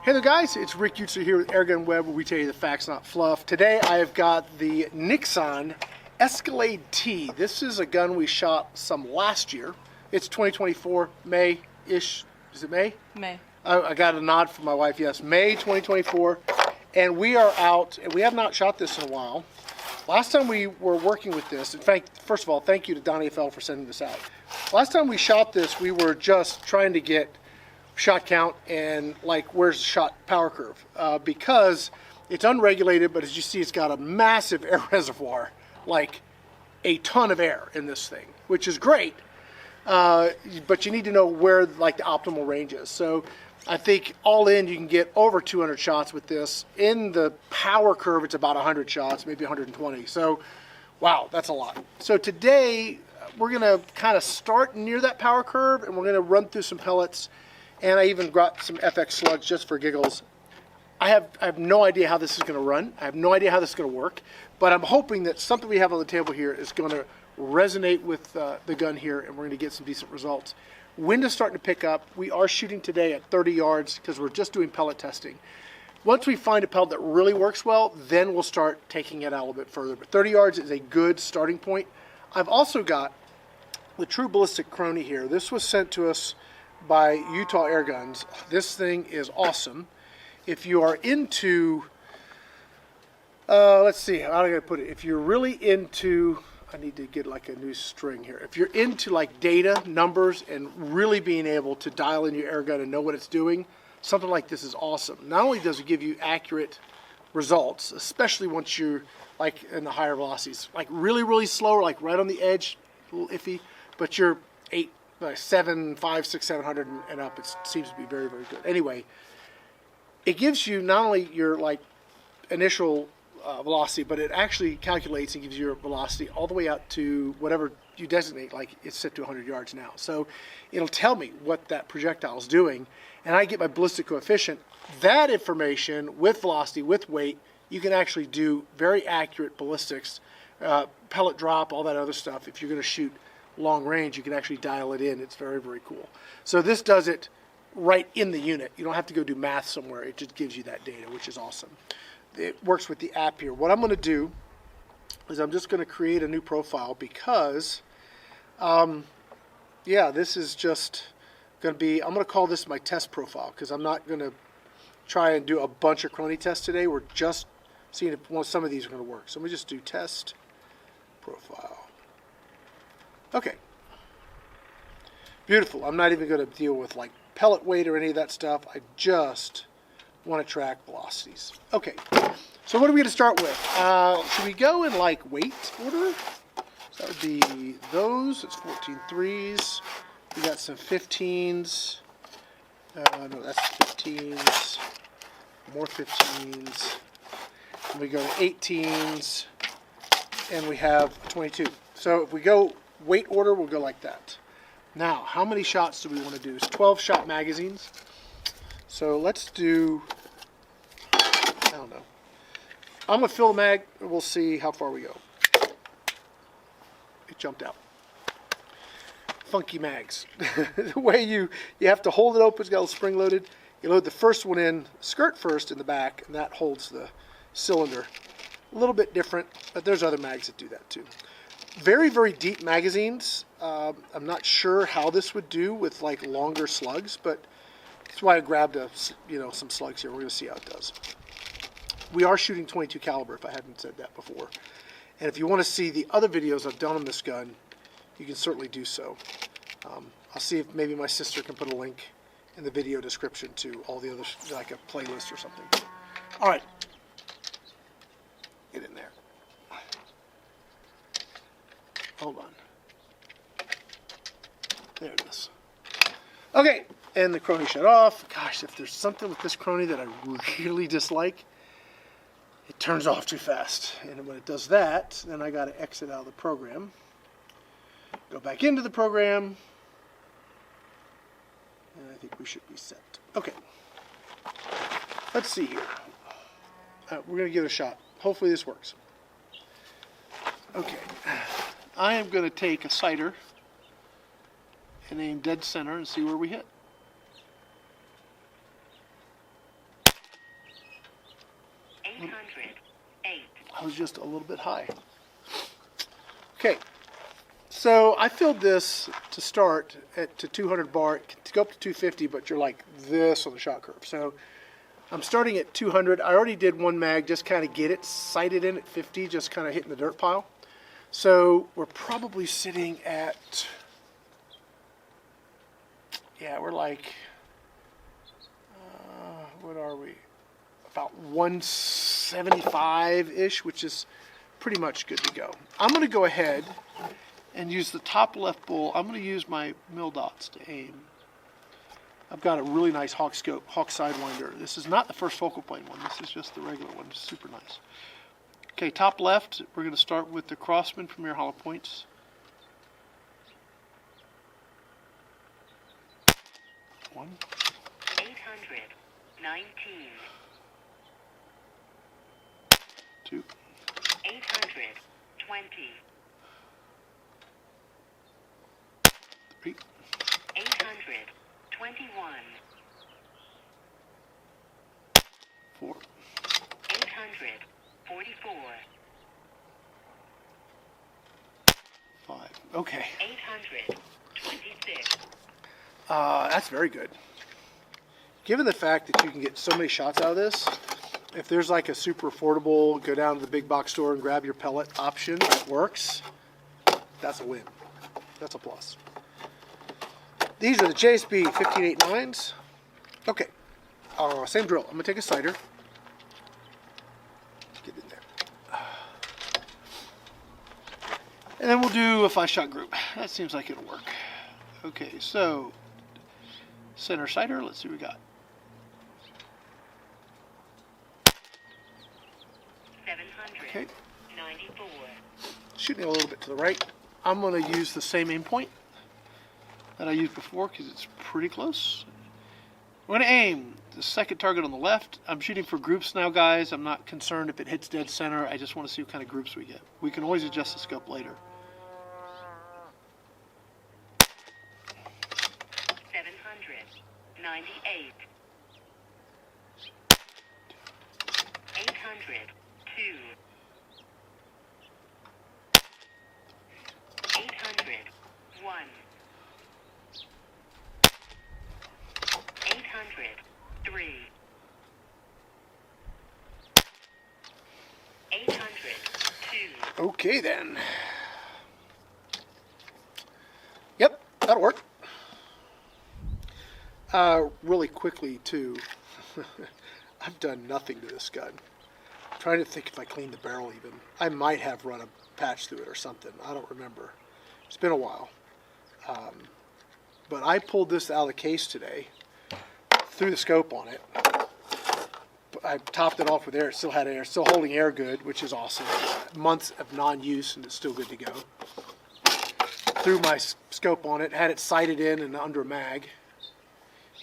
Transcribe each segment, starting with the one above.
Hey there guys, it's Rick Utzer here with AirgunWeb, where we tell you the facts, not fluff. Today I have got the Niksan Escalade T. This is a gun we shot some last year. It's 2024, May-ish. Is it May? May. I got a nod from my wife, yes. May 2024. And we are out, and we have not shot this in a while. Last time we were working with this, in fact, first of all, thank you to Donny FL for sending this out. Last time we shot this, we were just trying to get shot count and like where's the shot power curve because it's unregulated, but as you see, it's got a massive air reservoir, like a ton of air in this thing, which is great, but you need to know where like the optimal range is. So I think all in you can get over 200 shots with this. In the power curve it's about 100 shots, maybe 120. So wow, that's a lot. So today we're gonna kind of start near that power curve and we're gonna run through some pellets. And I even got some FX slugs just for giggles. I have no idea how this is going to run. I have no idea how this is going to work. But I'm hoping that something we have on the table here is going to resonate with the gun here, and we're going to get some decent results. Wind is starting to pick up. We are shooting today at 30 yards because we're just doing pellet testing. Once we find a pellet that really works well, then we'll start taking it out a little bit further. But 30 yards is a good starting point. I've also got the True Ballistic Crony here. This was sent to us by Utah Airguns. This thing is awesome. If you are into, let's see, how am I going to put it? If you're really into, I need to get like a new string here. If you're into like data, numbers, and really being able to dial in your airgun and know what it's doing, something like this is awesome. Not only does it give you accurate results, especially once you're like in the higher velocities, like really, really slow, or like right on the edge, a little iffy, but you're 500, 600, 700 and up, it seems to be very, very good. Anyway, it gives you not only your like initial velocity, but it actually calculates and gives you your velocity all the way out to whatever you designate, like it's set to 100 yards now. So it'll tell me what that projectile is doing, and I get my ballistic coefficient. That information with velocity, with weight, you can actually do very accurate ballistics, pellet drop, all that other stuff. If you're going to shoot long range, you can actually dial it in. It's very, very cool. So this does it right in the unit. You don't have to go do math somewhere. It just gives you that data, which is awesome. It works with the app here. What I'm going to do is I'm just going to create a new profile because, yeah, this is just going to be, I'm going to call this my test profile because I'm not going to try and do a bunch of crony tests today. We're just seeing if some of these are going to work. So let me just do test profile. Okay, beautiful. I'm not even going to deal with like pellet weight or any of that stuff. I just want to track velocities. Okay, so what are we going to start with? Should we go in like weight order? So that would be those. It's 14 threes. We got some 15s. No, that's 15s. More 15s. And we go to 18s. And we have 22. So if we go weight order, we'll go like that. Now, how many shots do we want to do? It's 12 shot magazines. So let's do, I don't know. I'm going to fill the mag, and we'll see how far we go. It jumped out. Funky mags. The way you have to hold it open, it's got a little spring loaded. You load the first one in, skirt first in the back, and that holds the cylinder. A little bit different, but there's other mags that do that too. Very, very deep magazines. I'm not sure how this would do with like longer slugs, but that's why I grabbed some slugs here. We're going to see how it does. We are shooting 22 caliber, if I hadn't said that before. And if you want to see the other videos I've done on this gun, you can certainly do so. I'll see if maybe my sister can put a link in the video description to all the others, like a playlist or something. All right, get in there. Hold on. There it is. Okay, and the crony shut off. Gosh, if there's something with this crony that I really dislike, it turns off too fast. And when it does that, then I got to exit out of the program. Go back into the program. And I think we should be set. Okay. Let's see here. We're going to give it a shot. Hopefully this works. Okay. I am going to take a sighter and aim dead center and see where we hit. I was just a little bit high. Okay, so I filled this to start to 200 bar, to go up to 250, but you're like this on the shot curve. So I'm starting at 200. I already did one mag, just kind of get it sighted in at 50, just kind of hitting the dirt pile. So we're probably sitting at, yeah, we're like, what are we? About 175-ish, which is pretty much good to go. I'm going to go ahead and use the top left bowl. I'm going to use my mil dots to aim. I've got a really nice hawk scope, hawk sidewinder. This is not the first focal plane one. This is just the regular one. It's super nice. Okay, top left, we're going to start with the Crossman Premier Hollow Points. One. 819. Two. 820. 3. 821. 4. 844. 5. Okay. 826. That's very good. Given the fact that you can get so many shots out of this, if there's like a super affordable, go down to the big box store and grab your pellet option that works, that's a win. That's a plus. These are the JSB 1589s. Okay, same drill. I'm going to take a sighter. Get in there. And then we'll do a 5-shot group. That seems like it'll work. Okay, so center sighter, let's see what we got. 794. Okay. Shooting a little bit to the right. I'm going to use the same aim point that I used before because it's pretty close. We're going to aim the second target on the left. I'm shooting for groups now, guys. I'm not concerned if it hits dead center. I just want to see what kind of groups we get. We can always adjust the scope later. 798. 802. 801. 803. 802. Okay then. Yep, that'll work. Really quickly too, I've done nothing to this gun. I'm trying to think if I cleaned the barrel even. I might have run a patch through it or something. I don't remember. It's been a while. But I pulled this out of the case today, threw the scope on it. I topped it off with air. It still had air. Still holding air good, which is awesome. Months of non-use and it's still good to go. Threw my scope on it, had it sighted in and under a mag.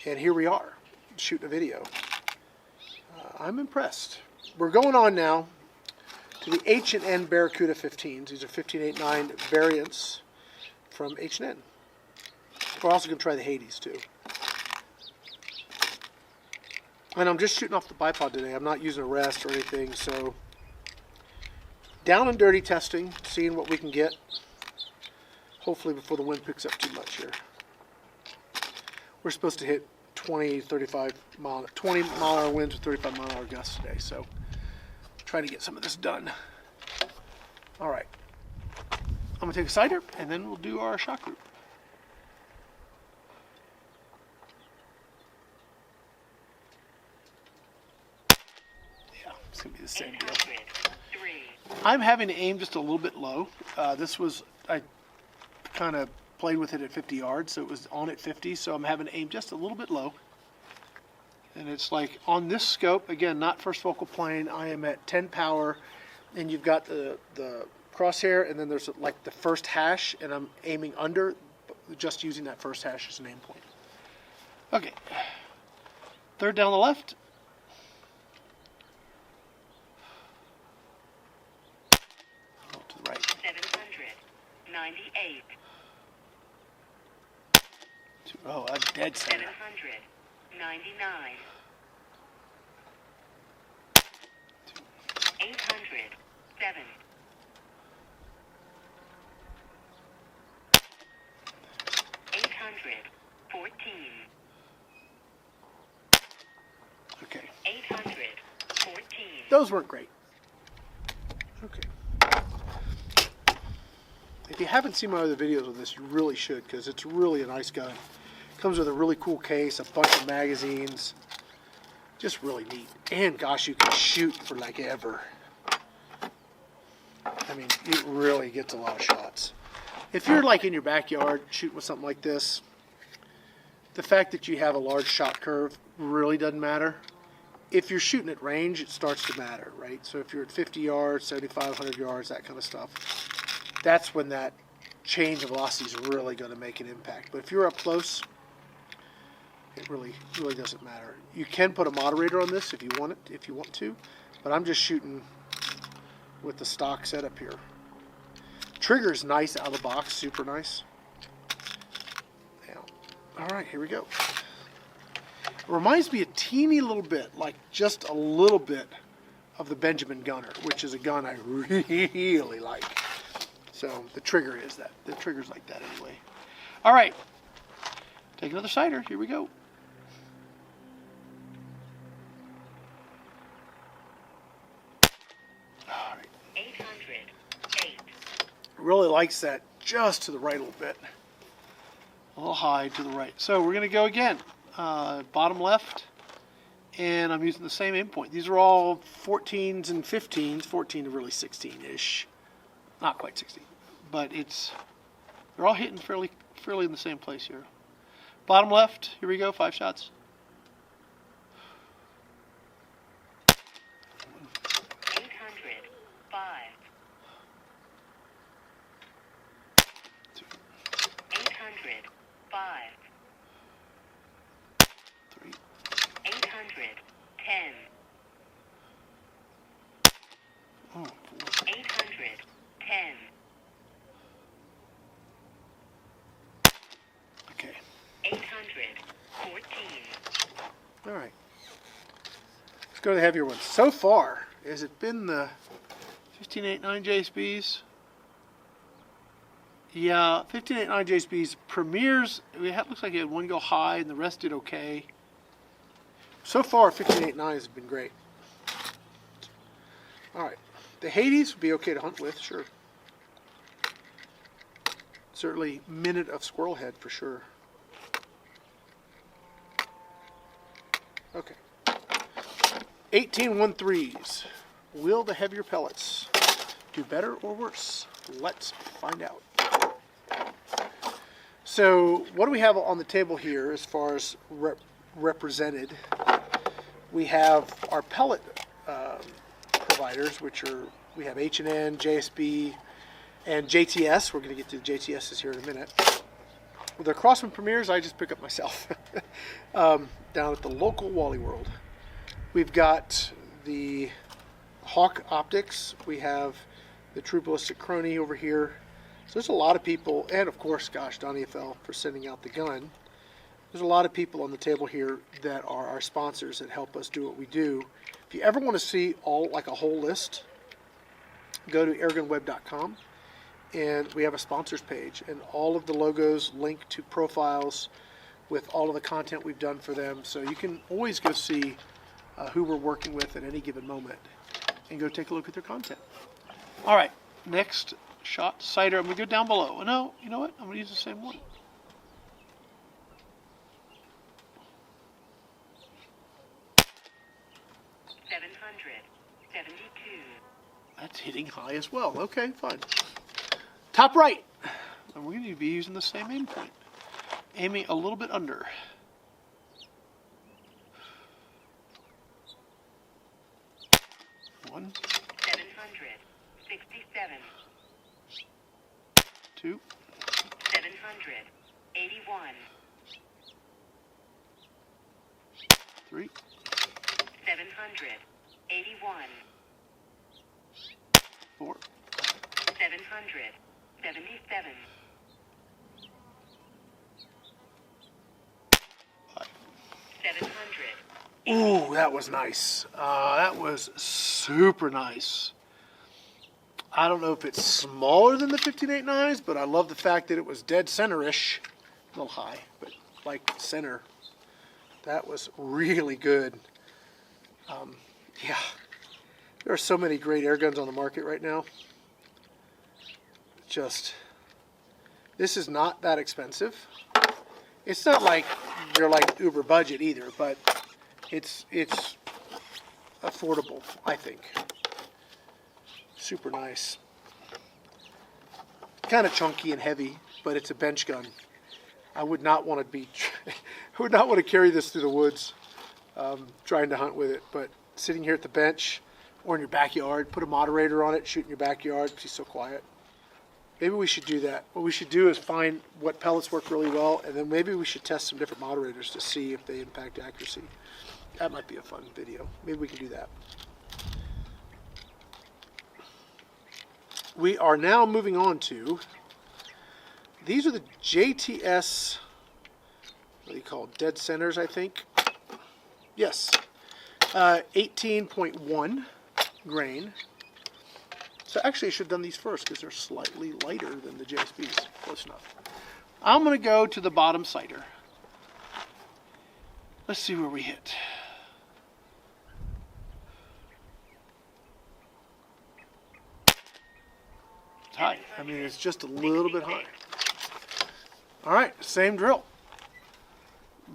And here we are, shooting a video. I'm impressed. We're going on now to the H&N Baracuda 15s. These are 1589 variants from H&N. We're also going to try the Hades too. And I'm just shooting off the bipod today. I'm not using a rest or anything, so down and dirty testing, seeing what we can get. Hopefully before the wind picks up too much here. We're supposed to hit 20 mile an hour winds with 35 mile an hour gusts today, so trying to get some of this done. All right, I'm gonna take a sighter and then we'll do our shot group. Yeah, it's gonna be the same deal. I'm having to aim just a little bit low. I kind of played with it at 50 yards, so it was on at 50, so I'm having to aim just a little bit low. And it's like on this scope, again, not first focal plane, I am at 10 power, and you've got the crosshair, and then there's like the first hash, and I'm aiming under, just using that first hash as an aim point. Okay, third down the left. Oh, to the right. 798. Oh, I'm dead center. 799. 814. Okay. 814. Those weren't great. Okay. If you haven't seen my other videos of this, you really should, because it's really a nice gun. Comes with a really cool case, a bunch of magazines. Just really neat. And gosh, you can shoot for like ever. I mean, it really gets a lot of shots. If you're like in your backyard shooting with something like this, the fact that you have a large shot curve really doesn't matter. If you're shooting at range, it starts to matter, right? So if you're at 50 yards, 75, 100 yards, that kind of stuff, that's when that change of velocity is really going to make an impact. But if you're up close, it really doesn't matter. You can put a moderator on this if you want to, but I'm just shooting with the stock setup here. Trigger is nice out of the box, super nice. Now, all right, here we go. It reminds me a teeny little bit, like just a little bit, of the Benjamin Gunner, which is a gun I really like. So the trigger is that. The trigger's like that anyway. All right, take another sighter. Here we go. All right. 808. Really likes that just to the right a little bit. A little high to the right. So we're going to go again. Bottom left. And I'm using the same aim point. These are all 14s and 15s. 14 to really 16-ish. Not quite 16. But they're all hitting fairly in the same place here. Bottom left. Here we go. 5 shots. 805. 805. 3. 810. Oh, 4. 810. Okay. 814. All right. Let's go to the heavier ones. So far, has it been the 1589 JSBs? Yeah, 1589 JSBs. Premieres, it looks like it had one go high and the rest did okay. So far, 1589 has been great. All right. The Hades would be okay to hunt with, sure. Certainly minute of squirrel head for sure. Okay. 1813s. Will the heavier pellets do better or worse? Let's find out. So what do we have on the table here as far as represented? We have our pellet providers, which we have H&N, JSB, and JTS. We're going to get to the JTSs here in a minute. With the Crossman Premieres, I just pick up myself down at the local Wally World. We've got the Hawk Optics. We have the True Ballistic Crony over here. So there's a lot of people, and of course, gosh, Donny FL for sending out the gun. There's a lot of people on the table here that are our sponsors that help us do what we do. If you ever want to see like a whole list, go to airgunweb.com, and we have a sponsors page, and all of the logos link to profiles with all of the content we've done for them. So you can always go see who we're working with at any given moment and go take a look at their content. All right, next shot, sighter. I'm going to go down below. No, you know what? I'm going to use the same one. That's hitting high as well. Okay, fine. Top right. And we're going to be using the same aim point. Aiming a little bit under. 1. 767. 2. 781. 3. 781. 4. 777. 5. 700. Ooh, that was nice. That was super nice. I don't know if it's smaller than the 1589s, but I love the fact that it was dead center-ish. A little high, but like center. That was really good. Yeah, there are so many great air guns on the market right now. Just, this is not that expensive. It's not like you're like uber budget either, but it's affordable, I think. Super nice. Kind of chunky and heavy, but it's a bench gun. I would not want to be, I would not want to carry this through the woods, trying to hunt with it. But sitting here at the bench or in your backyard, put a moderator on it, shoot in your backyard because he's so quiet. Maybe we should do that. What we should do is find what pellets work really well, and then maybe we should test some different moderators to see if they impact accuracy. That might be a fun video. Maybe we can do that. We are now moving on to, these are the JTS, what do you call it, dead centers, I think. Yes, 18.1 grain. So actually I should have done these first because they're slightly lighter than the JSBs. Close enough. I'm going to go to the bottom sighter. Let's see where we hit. It's high. I mean, it's just a little bit high. All right, same drill.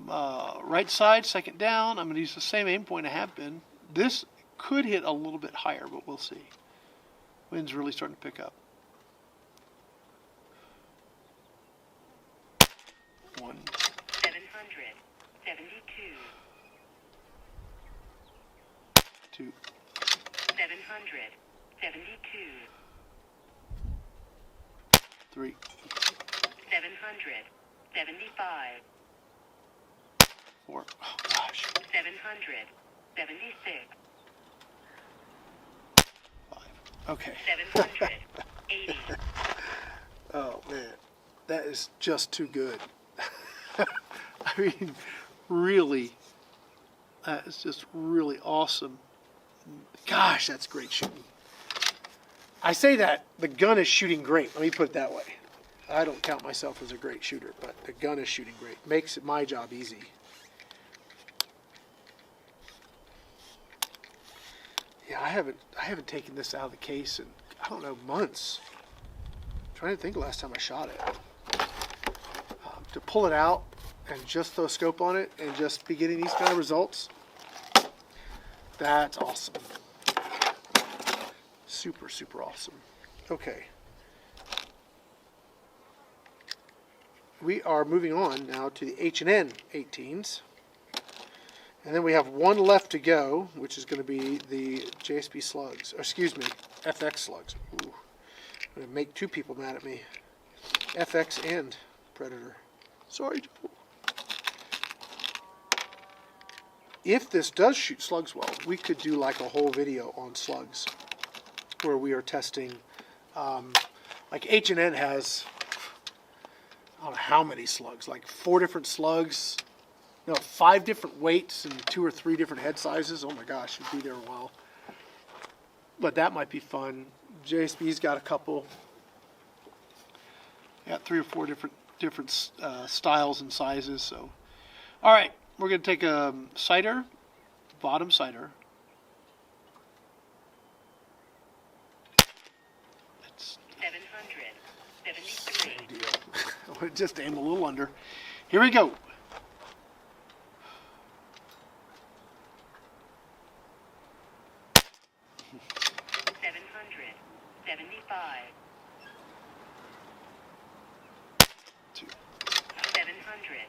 Right side, second down. I'm going to use the same aim point I have been. This could hit a little bit higher, but we'll see. Wind's really starting to pick up. 1. 772. 2. 772. 3. 775. 4. Oh gosh. 776. 5. Okay. 780. Oh man, that is just too good. I mean, really, that is just really awesome. Gosh, that's great shooting. I say that, the gun is shooting great. Let me put it that way. I don't count myself as a great shooter, but the gun is shooting great. Makes my job easy. Yeah, I haven't taken this out of the case in, I don't know, months. I'm trying to think the last time I shot it. To pull it out and just throw a scope on it and just be getting these kind of results, that's awesome. Super, super awesome. Okay. We are moving on now to the H&N 18s. And then we have one left to go, which is going to be the JSB Slugs. Or excuse me, FX Slugs. Ooh. I'm going to make two people mad at me. FX and Predator. Sorry, Joe. If this does shoot slugs well, we could do like a whole video on slugs where we are testing, like H&N has, I don't know how many slugs, like 4 different slugs, no, 5 different weights and 2 or 3 different head sizes. Oh my gosh, you'd be there a while. But that might be fun. JSB's got a couple. Got 3 or 4 different styles and sizes. So, all right, we're going to take a sighter, bottom sighter. That's 773. same deal. I would just aim a little under. Here we go. Two. 778.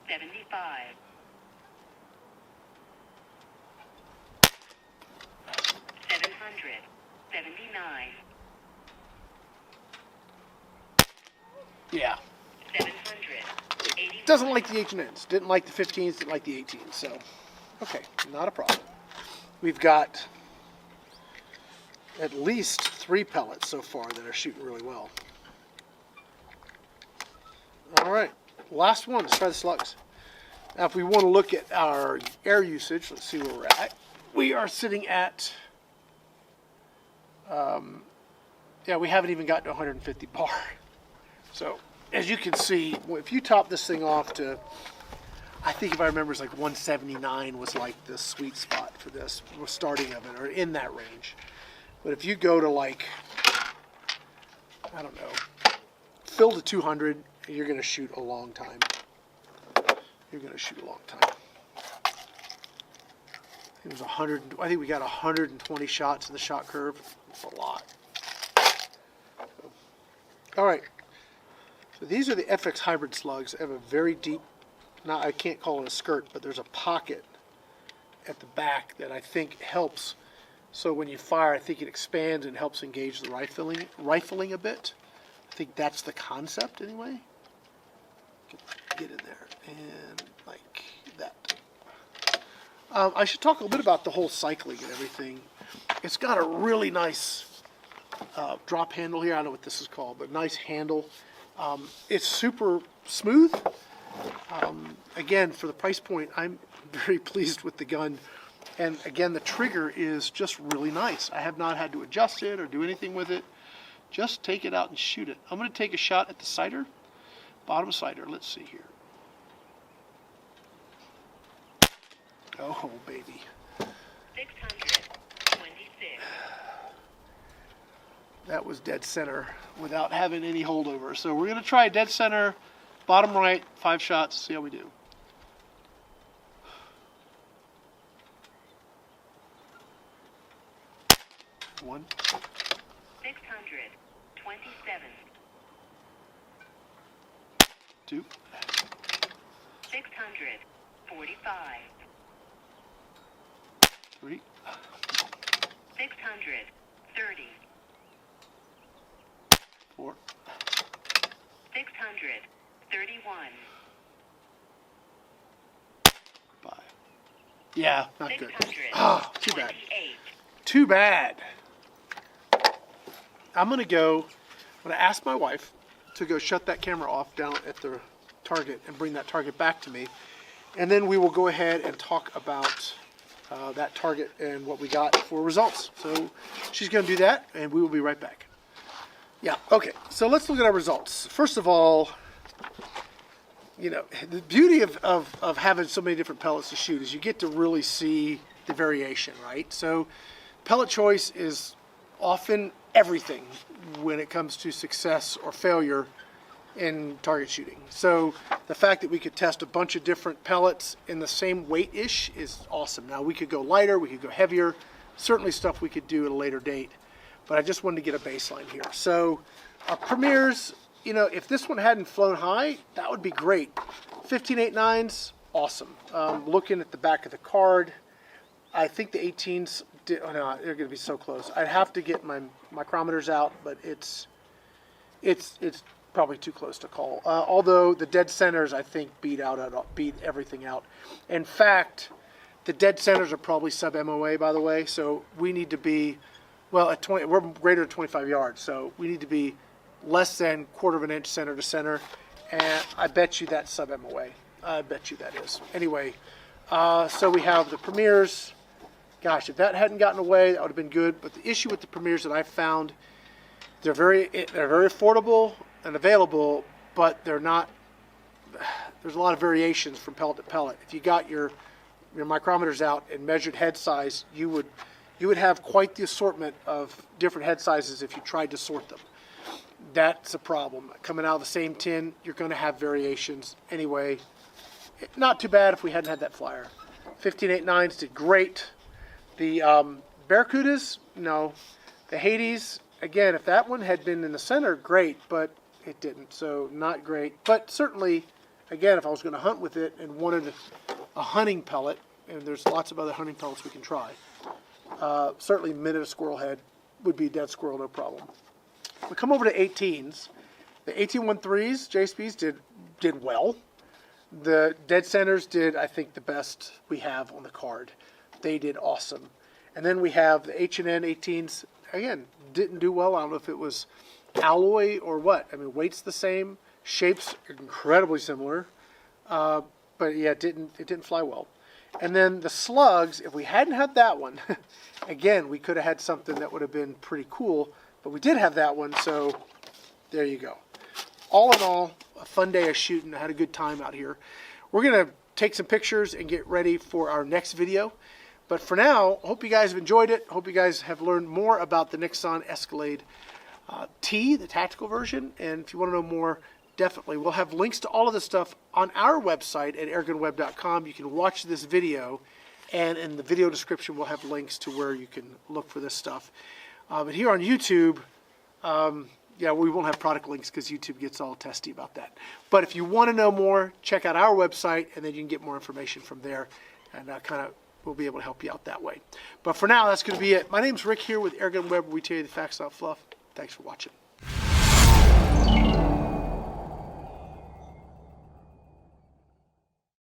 775. 779. Yeah. 780. Doesn't like the H&Ns. Didn't like the 15s, didn't like the 18s. So, okay, not a problem. We've got at least 3 pellets so far that are shooting really well. All right, last one. Let's try the slugs. Now, if we want to look at our air usage, let's see where we're at. We are sitting at Yeah, we haven't even gotten to 150 bar. So, as you can see, if you top this thing off to, I think if I remember, it's like 179 was like the sweet spot for this, starting of it, or in that range. But if you go to like, I don't know, fill to 200, you're going to shoot a long time. You're going to shoot a long time. It was 100. I think we got 120 shots in the shot curve. It's a lot. All right. So these are the FX hybrid slugs. They have a very deep, now I can't call it a skirt, but there's a pocket at the back that I think helps. So when you fire, I think it expands and helps engage the rifling a bit. I think that's the concept anyway. Get in there and like that. I should talk a little bit about the whole cycling and everything. It's got a really nice drop handle here. I don't know what this is called, but nice handle. It's super smooth. Again, for the price point, I'm very pleased with the gun. And again, the trigger is just really nice. I have not had to adjust it or do anything with it. Just take it out and shoot it. I'm going to take a shot at the sighter, bottom sighter. Let's see here. Oh, baby. 626. That was dead center without having any holdover. So we're going to try dead center, bottom right, 5 shots, see how we do. One. 627. 2. 645. 3. 630. 4. 631. 5. Yeah, not good. 628. Ah, too bad. Too bad. I'm going to ask my wife to go shut that camera off down at the target and bring that target back to me. And then we will go ahead and talk about that target and what we got for results. So she's going to do that, and we will be right back. Yeah, okay. So let's look at our results. First of all, you know, the beauty of having so many different pellets to shoot is you get to really see the variation, right? So pellet choice is often everything when it comes to success or failure in target shooting. So the fact that we could test a bunch of different pellets in the same weight-ish is awesome. Now we could go lighter, we could go heavier, certainly stuff we could do at a later date, but I just wanted to get a baseline here. So our premieres, you know, if this one hadn't flown high, that would be great. 15.89s, awesome. Looking at the back of the card, I think the 18s, oh no, they're going to be so close. I'd have to get my micrometers out, but it's probably too close to call. Although the dead centers, I think, beat everything out. In fact, the dead centers are probably sub MOA, by the way. So we need to be, well, at 20, we're greater than 25 yards. So we need to be less than 1/4 of an inch center to center, and I bet you that's sub MOA. I bet you that is. Anyway, so we have the premieres. Gosh, if that hadn't gotten away, that would have been good. But the issue with the premieres that I found, they're very affordable and available, but they're not. There's a lot of variations from pellet to pellet. If you got your micrometers out and measured head size, you would have quite the assortment of different head sizes if you tried to sort them. That's a problem. Coming out of the same tin, you're going to have variations anyway. Not too bad if we hadn't had that flyer. 15.89s did great. The Baracudas, no. The Hades, again, if that one had been in the center, great, but it didn't, so not great. But certainly, again, if I was going to hunt with it and wanted a hunting pellet, and there's lots of other hunting pellets we can try, certainly minute a squirrel head would be dead squirrel, no problem. We come over to 18s. The 1813s, JSBs did well. The dead centers did, I think, the best we have on the card. They did awesome. And then we have the H&N 18s, again, didn't do well. I don't know if it was alloy or what. I mean, weight's the same, shapes are incredibly similar, but yeah, it didn't fly well. And then the Slugs, if we hadn't had that one, again, we could have had something that would have been pretty cool, but we did have that one, so there you go. All in all, a fun day of shooting. I had a good time out here. We're going to take some pictures and get ready for our next video. But for now, I hope you guys have enjoyed it. I hope you guys have learned more about the Niksan Escalade T, the tactical version. And if you want to know more, definitely, we'll have links to all of this stuff on our website at airgunweb.com. You can watch this video, and in the video description, we'll have links to where you can look for this stuff. But here on YouTube, yeah, we won't have product links because YouTube gets all testy about that. But if you want to know more, check out our website, and then you can get more information from there, and we'll be able to help you out that way. But for now, that's going to be it. My name's Rick here with AirgunWeb, where we tell you the facts, not fluff. Thanks for watching.